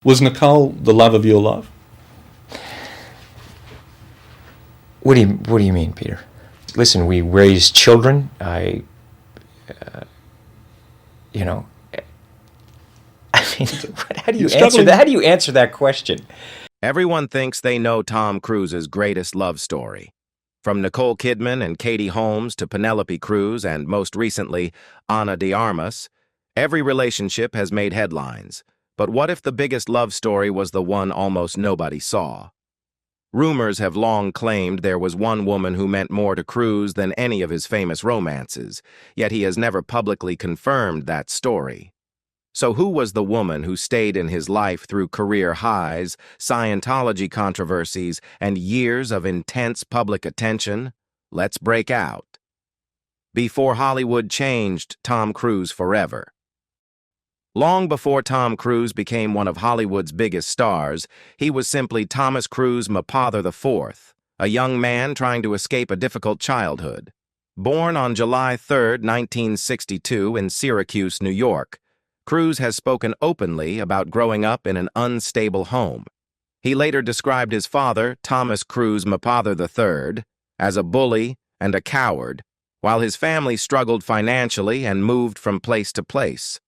Was Nicole the love of your life? What do you mean, Peter? Listen, we raised children. You know, I mean, how do you answer that? How do you answer that question? Everyone thinks they know Tom Cruise's greatest love story. From Nicole Kidman and Katie Holmes to Penelope Cruz and, most recently, Ana de Armas, every relationship has made headlines. But what if the biggest love story was the one almost nobody saw? Rumors have long claimed there was one woman who meant more to Cruise than any of his famous romances, yet he has never publicly confirmed that story. So who was the woman who stayed in his life through career highs, Scientology controversies, and years of intense public attention? Let's break out. Before Hollywood changed Tom Cruise forever. Long before Tom Cruise became one of Hollywood's biggest stars, he was simply Thomas Cruise Mapother IV, a young man trying to escape a difficult childhood. Born on July 3, 1962 in Syracuse, New York, Cruise has spoken openly about growing up in an unstable home. He later described his father, Thomas Cruise Mapother III, as a bully and a coward, while his family struggled financially and moved from place to place.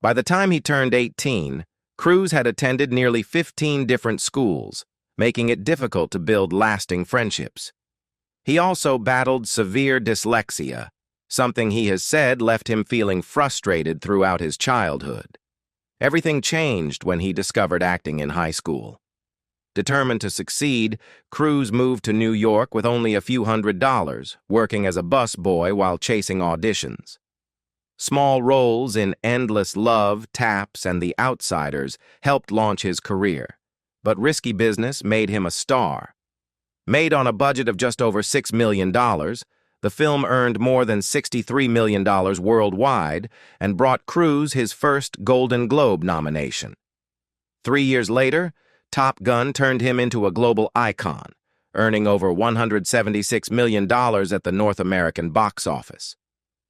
By the time he turned 18, Cruise had attended nearly 15 different schools, making it difficult to build lasting friendships. He also battled severe dyslexia, something he has said left him feeling frustrated throughout his childhood. Everything changed when he discovered acting in high school. Determined to succeed, Cruise moved to New York with only a few $100s, working as a busboy while chasing auditions. Small roles in Endless Love, Taps, and The Outsiders helped launch his career, but Risky Business made him a star. Made on a budget of just over $6 million, the film earned more than $63 million worldwide and brought Cruise his first Golden Globe nomination. 3 years later, Top Gun turned him into a global icon, earning over $176 million at the North American box office.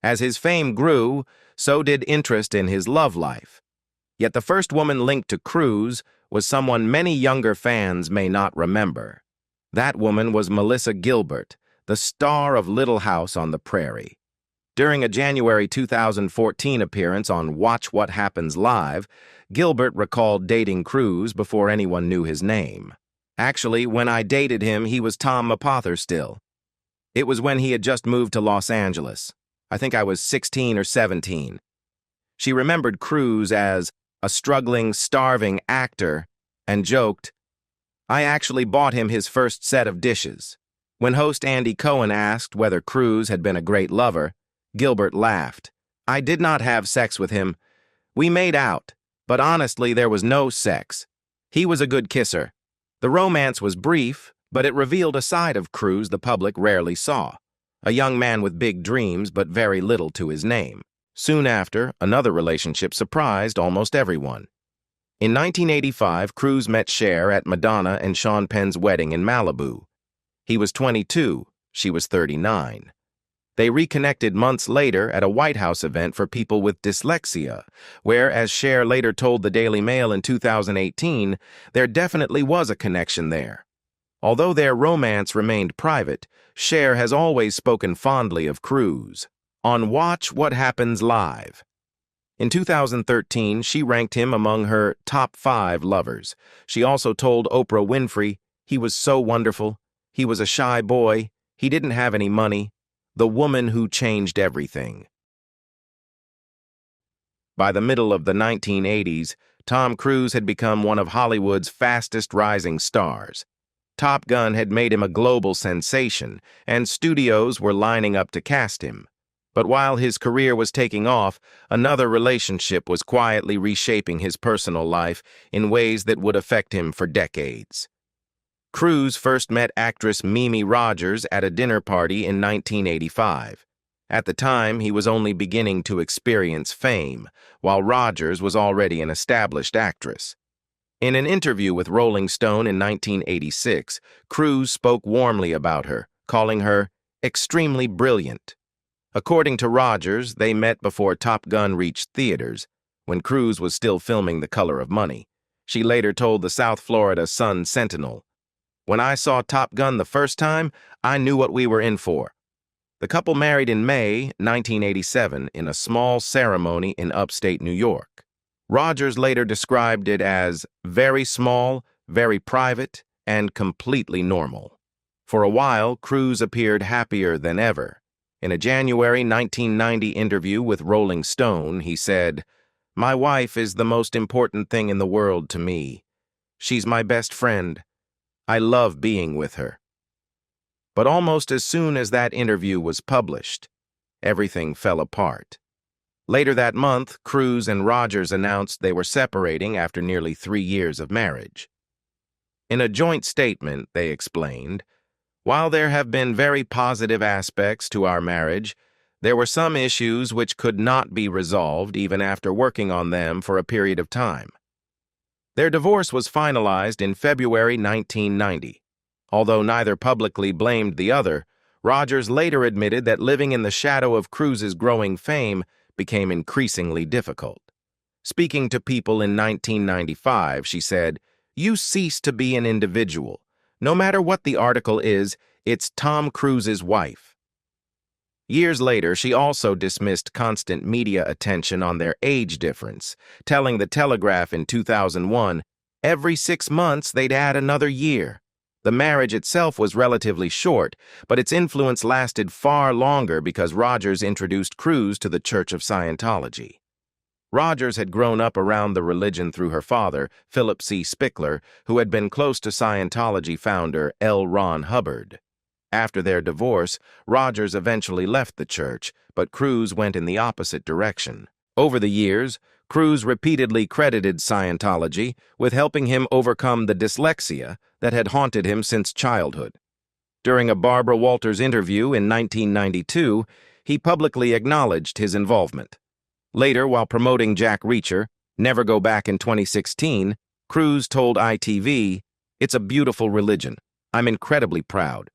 As his fame grew, so did interest in his love life. Yet the first woman linked to Cruise was someone many younger fans may not remember. That woman was Melissa Gilbert, the star of Little House on the Prairie. During a January 2014 appearance on Watch What Happens Live, Gilbert recalled dating Cruise before anyone knew his name. Actually, when I dated him, he was Tom Mapother still. It was when he had just moved to Los Angeles. I think I was 16 or 17. She remembered Cruise as a struggling, starving actor and joked, "I actually bought him his first set of dishes." When host Andy Cohen asked whether Cruise had been a great lover, Gilbert laughed. "I did not have sex with him. We made out, but honestly there was no sex. He was a good kisser." The romance was brief, but it revealed a side of Cruise the public rarely saw. A young man with big dreams but very little to his name. Soon after, another relationship surprised almost everyone. In 1985, Cruise met Cher at Madonna and Sean Penn's wedding in Malibu. He was 22, she was 39. They reconnected months later at a White House event for people with dyslexia, where, as Cher later told the Daily Mail in 2018, there definitely was a connection there. Although their romance remained private, Cher has always spoken fondly of Cruise. On Watch What Happens Live. In 2013, she ranked him among her top 5 lovers. She also told Oprah Winfrey, "He was so wonderful. He was a shy boy. He didn't have any money. The woman who changed everything." By the middle of the 1980s, Tom Cruise had become one of Hollywood's fastest rising stars. Top Gun had made him a global sensation, and studios were lining up to cast him. But while his career was taking off, another relationship was quietly reshaping his personal life in ways that would affect him for decades. Cruise first met actress Mimi Rogers at a dinner party in 1985. At the time, he was only beginning to experience fame, while Rogers was already an established actress. In an interview with Rolling Stone in 1986, Cruise spoke warmly about her, calling her extremely brilliant. According to Rogers, they met before Top Gun reached theaters, when Cruise was still filming The Color of Money. She later told the South Florida Sun-Sentinel, "When I saw Top Gun the first time, I knew what we were in for." The couple married in May 1987 in a small ceremony in upstate New York. Rogers later described it as very small, very private, and completely normal. For a while, Cruise appeared happier than ever. In a January 1990 interview with Rolling Stone, he said, "My wife is the most important thing in the world to me. She's my best friend. I love being with her." But almost as soon as that interview was published, everything fell apart. Later that month, Cruise and Rogers announced they were separating after nearly 3 years of marriage. In a joint statement, they explained, "While there have been very positive aspects to our marriage, there were some issues which could not be resolved even after working on them for a period of time." Their divorce was finalized in February 1990. Although neither publicly blamed the other, Rogers later admitted that living in the shadow of Cruise's growing fame became increasingly difficult. Speaking to People in 1995, she said, "You cease to be an individual. No matter what the article is, it's Tom Cruise's wife." Years later, she also dismissed constant media attention on their age difference, telling The Telegraph in 2001, every 6 months they'd add another year. The marriage itself was relatively short, but its influence lasted far longer because Rogers introduced Cruise to the Church of Scientology. Rogers had grown up around the religion through her father, Philip C. Spickler, who had been close to Scientology founder L. Ron Hubbard. After their divorce, Rogers eventually left the church, but Cruise went in the opposite direction. Over the years, Cruise repeatedly credited Scientology with helping him overcome the dyslexia that had haunted him since childhood. During a Barbara Walters interview in 1992, he publicly acknowledged his involvement. Later, while promoting Jack Reacher, Never Go Back in 2016, Cruise told ITV, "It's a beautiful religion. I'm incredibly proud."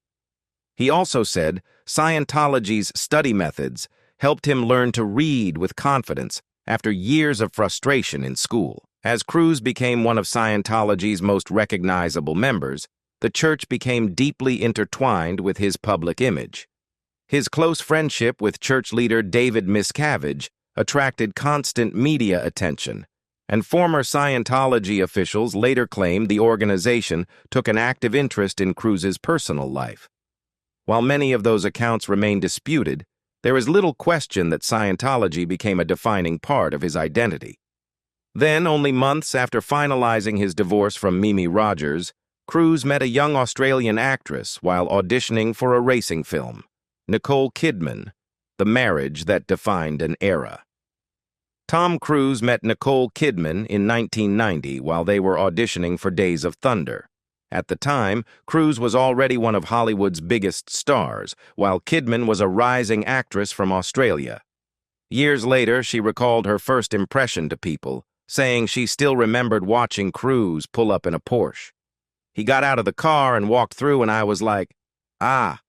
He also said Scientology's study methods helped him learn to read with confidence after years of frustration in school. As Cruise became one of Scientology's most recognizable members, the church became deeply intertwined with his public image. His close friendship with church leader David Miscavige attracted constant media attention, and former Scientology officials later claimed the organization took an active interest in Cruise's personal life. While many of those accounts remain disputed, there is little question that Scientology became a defining part of his identity. Then, only months after finalizing his divorce from Mimi Rogers, Cruise met a young Australian actress while auditioning for a racing film, Nicole Kidman, the marriage that defined an era. Tom Cruise met Nicole Kidman in 1990 while they were auditioning for Days of Thunder. At the time, Cruise was already one of Hollywood's biggest stars, while Kidman was a rising actress from Australia. Years later, she recalled her first impression to People, saying she still remembered watching Cruise pull up in a Porsche. "He got out of the car and walked through, and I was like, ah."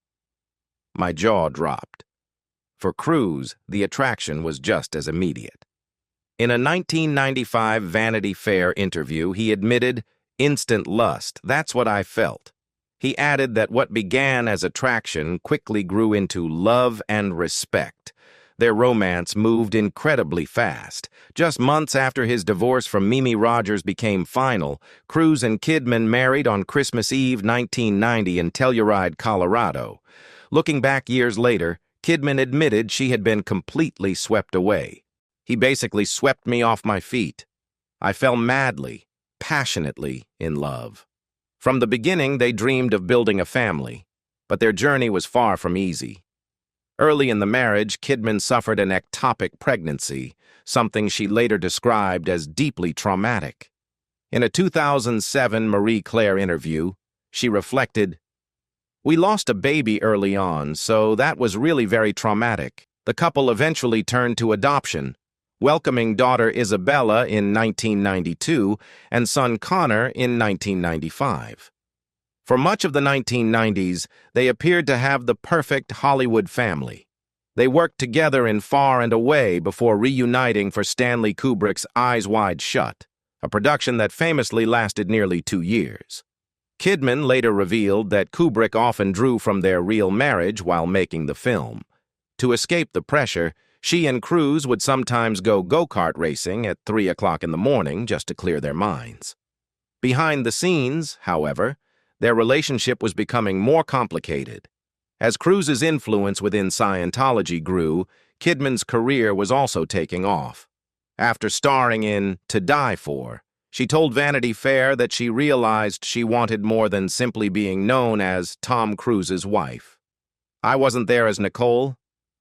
My jaw dropped. For Cruise, the attraction was just as immediate. In a 1995 Vanity Fair interview, he admitted, "Instant lust, that's what I felt." He added that what began as attraction quickly grew into love and respect. Their romance moved incredibly fast. Just months after his divorce from Mimi Rogers became final, Cruise and Kidman married on Christmas Eve 1990 in Telluride, Colorado. Looking back years later, Kidman admitted she had been completely swept away. "He basically swept me off my feet. I fell madly, passionately in love." From the beginning, they dreamed of building a family, but their journey was far from easy. Early in the marriage, Kidman suffered an ectopic pregnancy, something she later described as deeply traumatic. In a 2007 Marie Claire interview, she reflected, "We lost a baby early on, so that was really very traumatic. The couple eventually turned to adoption, welcoming daughter Isabella in 1992 and son Connor in 1995. For much of the 1990s, they appeared to have the perfect Hollywood family. They worked together in Far and Away before reuniting for Stanley Kubrick's Eyes Wide Shut. a production that famously lasted nearly 2 years. Kidman later revealed that Kubrick often drew from their real marriage while making the film. To escape the pressure, she and Cruise would sometimes go go-kart racing at 3 o'clock in the morning just to clear their minds. Behind the scenes, however, their relationship was becoming more complicated. As Cruise's influence within Scientology grew, Kidman's career was also taking off. After starring in To Die For, she told Vanity Fair that she realized she wanted more than simply being known as Tom Cruise's wife. "I wasn't there as Nicole.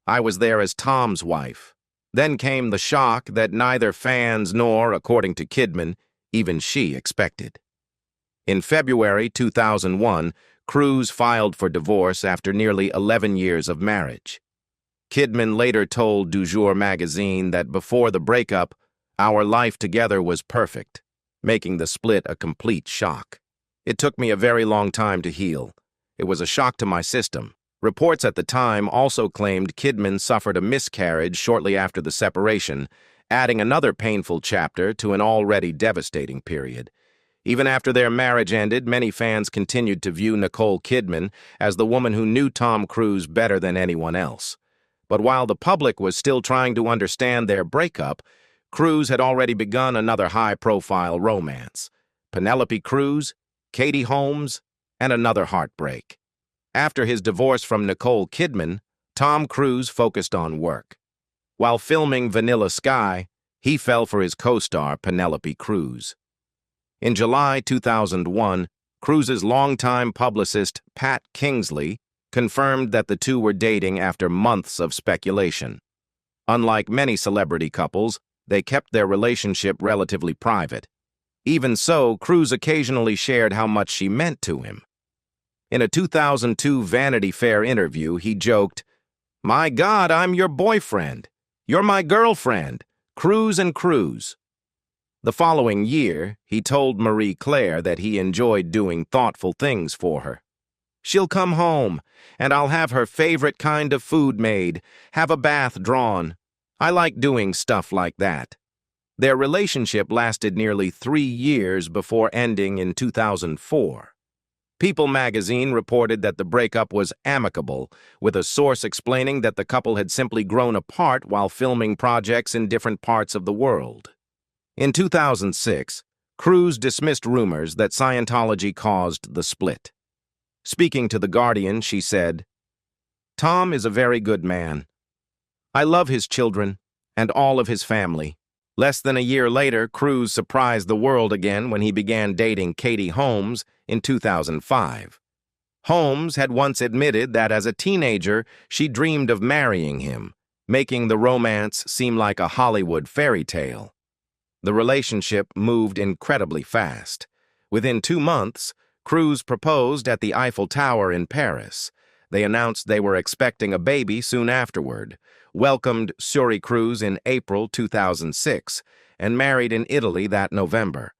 I was there as Tom's wife." Then came the shock that neither fans nor, according to Kidman, even she expected. In February 2001, Cruise filed for divorce after nearly 11 years of marriage. Kidman later told Du Jour magazine that before the breakup, "Our life together was perfect," making the split a complete shock. "It took me a very long time to heal. It was a shock to my system." Reports at the time also claimed Kidman suffered a miscarriage shortly after the separation, adding another painful chapter to an already devastating period. Even after their marriage ended, many fans continued to view Nicole Kidman as the woman who knew Tom Cruise better than anyone else. But while the public was still trying to understand their breakup, Cruise had already begun another high-profile romance: Penelope Cruz, Katie Holmes, and another heartbreak. After his divorce from Nicole Kidman, Tom Cruise focused on work. While filming Vanilla Sky, he fell for his co-star Penelope Cruz. In July 2001, Cruise's longtime publicist Pat Kingsley confirmed that the two were dating after months of speculation. Unlike many celebrity couples, they kept their relationship relatively private. Even so, Cruise occasionally shared how much she meant to him. In a 2002 Vanity Fair interview, he joked, "My God, I'm your boyfriend. You're my girlfriend. Cruise and Cruise." The following year, he told Marie Claire that he enjoyed doing thoughtful things for her. "She'll come home, and I'll have her favorite kind of food made, have a bath drawn. I like doing stuff like that." Their relationship lasted nearly 3 years before ending in 2004. People magazine reported that the breakup was amicable, with a source explaining that the couple had simply grown apart while filming projects in different parts of the world. In 2006, Cruise dismissed rumors that Scientology caused the split. Speaking to The Guardian, she said, "Tom is a very good man. I love his children and all of his family." Less than a year later, Cruise surprised the world again when he began dating Katie Holmes in 2005. Holmes had once admitted that as a teenager, she dreamed of marrying him, making the romance seem like a Hollywood fairy tale. The relationship moved incredibly fast. Within 2 months, Cruise proposed at the Eiffel Tower in Paris. They announced they were expecting a baby soon afterward, welcomed Suri Cruise in April 2006, and married in Italy that November.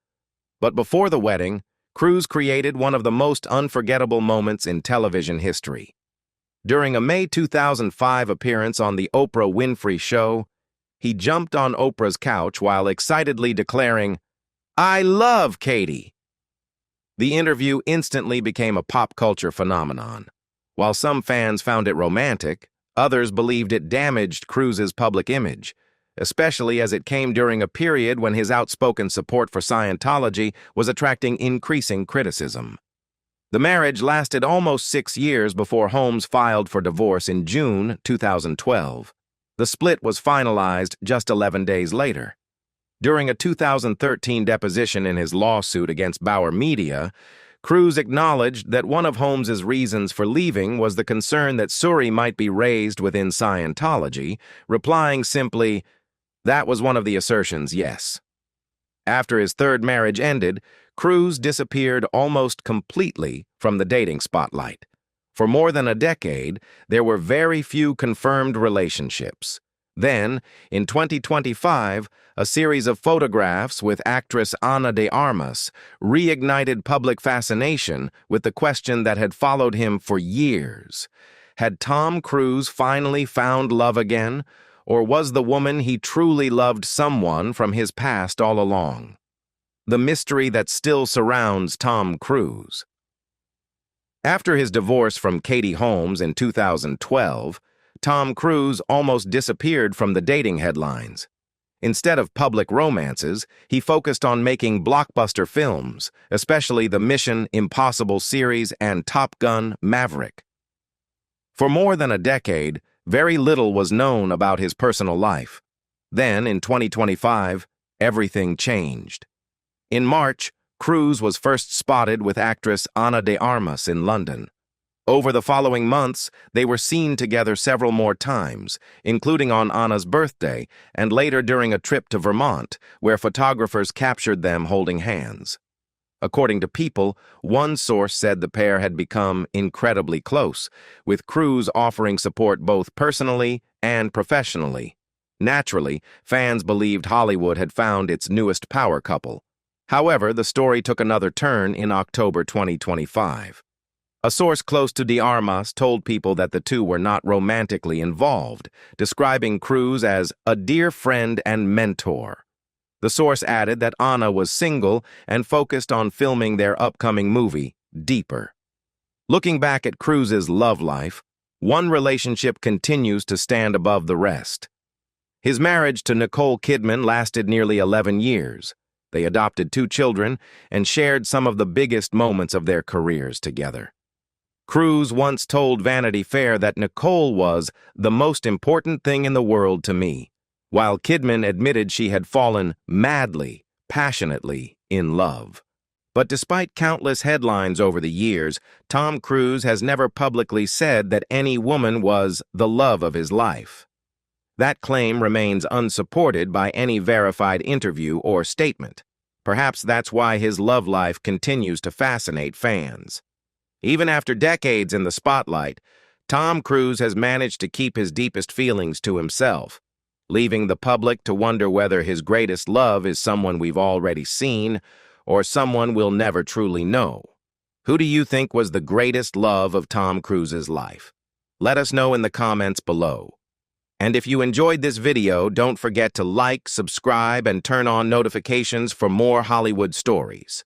But before the wedding, Cruise created one of the most unforgettable moments in television history. During a May 2005 appearance on The Oprah Winfrey Show, he jumped on Oprah's couch while excitedly declaring, "I love Katie." The interview instantly became a pop culture phenomenon. While some fans found it romantic, others believed it damaged Cruise's public image, especially as it came during a period when his outspoken support for Scientology was attracting increasing criticism. The marriage lasted almost 6 years before Holmes filed for divorce in June 2012. The split was finalized just 11 days later. During a 2013 deposition in his lawsuit against Bauer Media, Cruise acknowledged that one of Holmes's reasons for leaving was the concern that Suri might be raised within Scientology, replying simply, "That was one of the assertions, yes." After his third marriage ended, Cruise disappeared almost completely from the dating spotlight. For more than a decade, there were very few confirmed relationships. Then, in 2025, a series of photographs with actress Ana de Armas reignited public fascination with the question that had followed him for years. Had Tom Cruise finally found love again, or was the woman he truly loved someone from his past all along? the mystery that still surrounds Tom Cruise. After his divorce from Katie Holmes in 2012, Tom Cruise almost disappeared from the dating headlines. Instead of public romances, he focused on making blockbuster films, especially the Mission Impossible series and Top Gun: Maverick. For more than a decade, very little was known about his personal life. Then, in 2025, everything changed. In March, Cruise was first spotted with actress Ana de Armas in London. Over the following months, they were seen together several more times, including on Anna's birthday and later during a trip to Vermont, where photographers captured them holding hands. According to People, one source said the pair had become incredibly close, with Cruise offering support both personally and professionally. Naturally, fans believed Hollywood had found its newest power couple. However, the story took another turn in October 2025. A source close to de Armas told People that the two were not romantically involved, describing Cruise as a dear friend and mentor. The source added that Anna was single and focused on filming their upcoming movie, Deeper. Looking back at Cruise's love life, one relationship continues to stand above the rest. His marriage to Nicole Kidman lasted nearly 11 years. They adopted 2 children and shared some of the biggest moments of their careers together. Cruise once told Vanity Fair that Nicole was the most important thing in the world to me, while Kidman admitted she had fallen madly, passionately in love. But despite countless headlines over the years, Tom Cruise has never publicly said that any woman was the love of his life. That claim remains unsupported by any verified interview or statement. Perhaps that's why his love life continues to fascinate fans. Even after decades in the spotlight, Tom Cruise has managed to keep his deepest feelings to himself, leaving the public to wonder whether his greatest love is someone we've already seen or someone we'll never truly know. Who do you think was the greatest love of Tom Cruise's life? Let us know in the comments below. And if you enjoyed this video, don't forget to like, subscribe, and turn on notifications for more Hollywood stories.